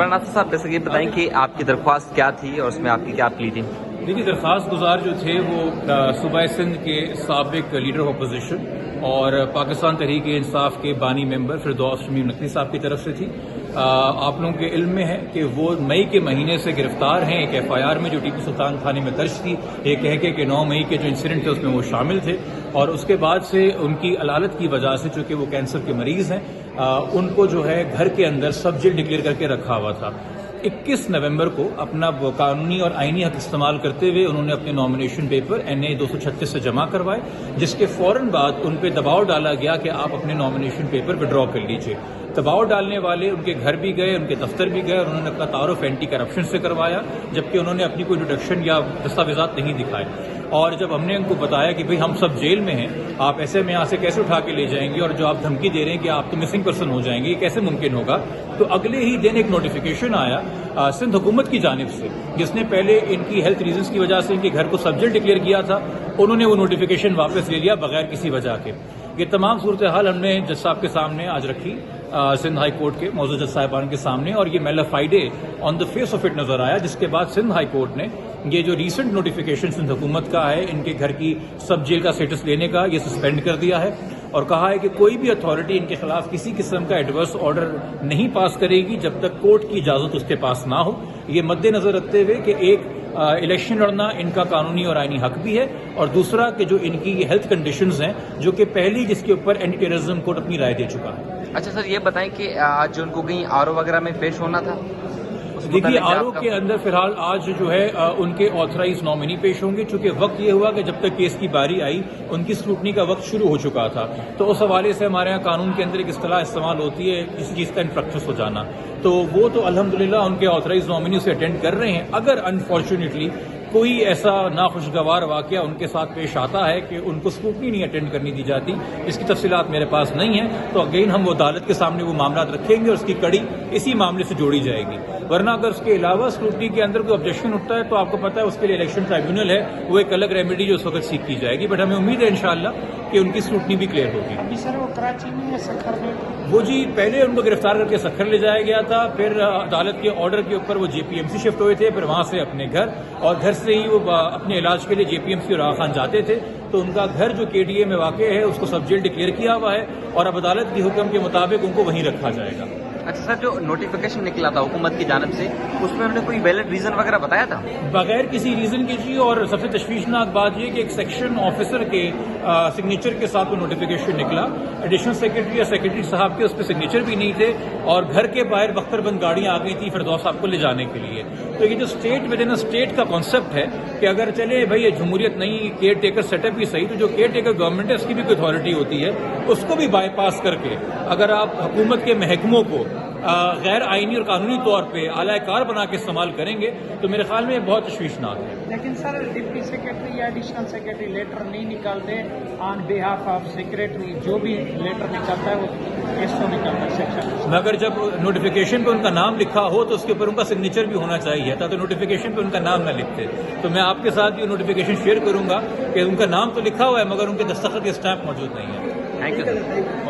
سربراہ ناصر صاحب جیسے کہ بتائیں کہ آپ کی درخواست کیا تھی اور اس میں آپ کی کیا پلی تھی؟ دیکھیے درخواست گزار جو تھے وہ صوبہ سندھ کے سابق لیڈر آف اپوزیشن اور پاکستان تحریک انصاف کے بانی ممبر فردوس شمیم نقوی صاحب کی طرف سے تھی۔ آپ لوگوں کے علم میں ہے کہ وہ مئی کے مہینے سے گرفتار ہیں، ایک ایف آئی آر میں جو ٹیپو سلطان تھانے میں درج تھی، یہ کہہ کے کہ 9 مئی کے جو انسیڈنٹ تھے اس میں وہ شامل تھے، اور اس کے بعد سے ان کی علالت کی وجہ سے چونکہ وہ کینسر کے مریض ہیں، ان کو جو ہے گھر کے اندر سب جیل ڈکلیئر کر کے رکھا ہوا تھا۔ 21 نومبر کو اپنا قانونی اور آئینی حق استعمال کرتے ہوئے انہوں نے اپنے نامینیشن پیپر NA 236 سے جمع کروائے، جس کے فوراً بعد ان پہ دباؤ ڈالا گیا کہ آپ اپنے نامینیشن پیپر وڈرا کر لیجئے۔ دباؤ ڈالنے والے ان کے گھر بھی گئے، ان کے دفتر بھی گئے، اور انہوں نے اپنا تعارف اینٹی کرپشن سے کروایا، جبکہ انہوں نے اپنی کوئی ڈیڈکشن یا دستاویزات نہیں دکھائے۔ اور جب ہم نے ان کو بتایا کہ بھئی ہم سب جیل میں ہیں، آپ ایسے میں یہاں سے کیسے اٹھا کے لے جائیں گے، اور جو آپ دھمکی دے رہے ہیں کہ آپ تو مسنگ پرسن ہو جائیں گے، یہ کیسے ممکن ہوگا، تو اگلے ہی دن ایک نوٹیفیکیشن آیا سندھ حکومت کی جانب سے، جس نے پہلے ان کی ہیلتھ ریزنز کی وجہ سے ان کے گھر کو سب جیل ڈکلیئر کیا تھا، انہوں نے وہ نوٹیفیکیشن واپس لے لیا بغیر کسی وجہ کے۔ یہ تمام صورتحال ہم نے جج صاحب کے سامنے آج رکھی، سندھ ہائی کورٹ کے موضوع جج صاحبان کے سامنے، اور یہ میلا فائیڈے آن دا فیس آف اٹ نظر آیا، جس کے بعد سندھ ہائی کورٹ نے یہ جو ریسنٹ نوٹیفیکیشن سندھ حکومت کا ہے ان کے گھر کی سب جیل کا سٹیٹس لینے کا، یہ سسپینڈ کر دیا ہے، اور کہا ہے کہ کوئی بھی اتھارٹی ان کے خلاف کسی قسم کا ایڈورس آرڈر نہیں پاس کرے گی جب تک کورٹ کی اجازت اس کے پاس نہ ہو۔ یہ مد نظر رکھتے ہوئے کہ ایک الیکشن لڑنا ان کا قانونی اور آئینی حق بھی ہے، اور دوسرا کہ جو ان کی ہیلتھ کنڈیشنز ہیں جو کہ پہلی جس کے اوپر اینٹی ٹیررزم کورٹ اپنی رائے دے چکا ہے۔ اچھا سر، یہ بتائیں کہ آج ان کو کہیں RO وغیرہ میں پیش ہونا تھا؟ دیکھیے RO کے اندر فی الحال آج جو ہے ان کے آتھرائز نامنی پیش ہوں گے، چونکہ وقت یہ ہوا کہ جب تک کیس کی باری آئی ان کی اسکروٹنی کا وقت شروع ہو چکا تھا، تو اس حوالے سے ہمارے یہاں قانون کے اندر ایک اصطلاح استعمال ہوتی ہے کسی چیز کا انفرکشس ہو جانا، تو وہ تو الحمدللہ ان کے آتھرائز نامنی اسے اٹینڈ کر رہے ہیں۔ اگر انفارچونیٹلی کوئی ایسا ناخوشگوار واقعہ ان کے ساتھ پیش آتا ہے کہ ان کو اسکروٹنی نہیں اٹینڈ کرنی دی جاتی، اس کی تفصیلات میرے پاس نہیں ہیں، تو اگین ہم وہ عدالت کے سامنے وہ معاملات رکھیں گے اور اس کی کڑی اسی معاملے سے جوڑی جائے گی۔ ورنہ اگر اس کے علاوہ اسکروٹنی کے اندر کوئی آبجیکشن اٹھتا ہے تو آپ کو پتہ ہے اس کے لیے الیکشن ٹرائبیونل ہے، وہ ایک الگ ریمیڈی جو اس وقت سیکھ کی جائے گی، بٹ ہمیں امید ہے انشاءاللہ کہ ان کی اسکروٹنی بھی کلیئر ہوگی۔ ابھی سر وہ کراچی میں سکھر میں وہ جی پہلے ان کو گرفتار کر کے سکھر لے جایا گیا تھا، پھر عدالت کے آرڈر کے اوپر وہ JPMC شفٹ ہوئے تھے، پھر وہاں سے اپنے گھر، اور گھر سے ہی وہ اپنے علاج کے لیے JPMC اور آغا خان جاتے تھے، تو ان کا گھر جو KDA میں واقع ہے اس کو سب جیل ڈکلیئر کیا ہوا ہے، اور اب عدالت کے حکم کے مطابق ان کو وہیں رکھا جائے گا۔ اچھا سر، جو نوٹیفیکیشن نکلا تھا حکومت کی جانب سے اس میں انہوں نے کوئی ویلڈ ریزن وغیرہ بتایا تھا؟ بغیر کسی ریزن کے جی، اور سب سے تشویشناک بات یہ کہ ایک سیکشن آفیسر کے سگنیچر کے ساتھ وہ نوٹیفیکیشن نکلا، ایڈیشنل سیکرٹری یا سیکرٹری صاحب کے اس پہ سگنیچر بھی نہیں تھے، اور گھر کے باہر بختر بند گاڑیاں آ گئی تھی فردوس صاحب کو لے جانے کے لیے۔ تو یہ جو اسٹیٹ ود ان اسٹیٹ کا کانسیپٹ ہے کہ اگر چلے بھائی یہ جمہوریت نہیں، کیئر ٹیکر سیٹ اپ بھی صحیح، تو جو کیئر ٹیکر گورنمنٹ ہے اس کی بھی کوئی اتھارٹی ہوتی ہے، اس کو بھی بائی پاس کر کے اگر آپ حکومت کے محکموں کو غیر آئینی اور قانونی طور پہ اعلی کار بنا کے استعمال کریں گے تو میرے خیال میں یہ بہت تشویشناک ہے۔ لیکن سر ڈپٹی سیکرٹری یا ایڈیشنل سیکرٹری لیٹر نہیں نکالتے آن بیہاف آف سیکرٹری، جو بھی لیٹر نکالتا ہے وہ اس کو نکالتا ہے سیکشن۔ مگر جب نوٹیفیکیشن پہ ان کا نام لکھا ہو تو اس کے اوپر ان کا سگنیچر بھی ہونا چاہیے تھا، تو نوٹیفیکیشن پہ ان کا نام نہ لکھتے۔ تو میں آپ کے ساتھ یہ نوٹیفیکیشن شیئر کروں گا کہ ان کا نام تو لکھا ہوا ہے مگر ان کے دستخط کے اسٹیمپ موجود نہیں ہے۔ Thank you sir.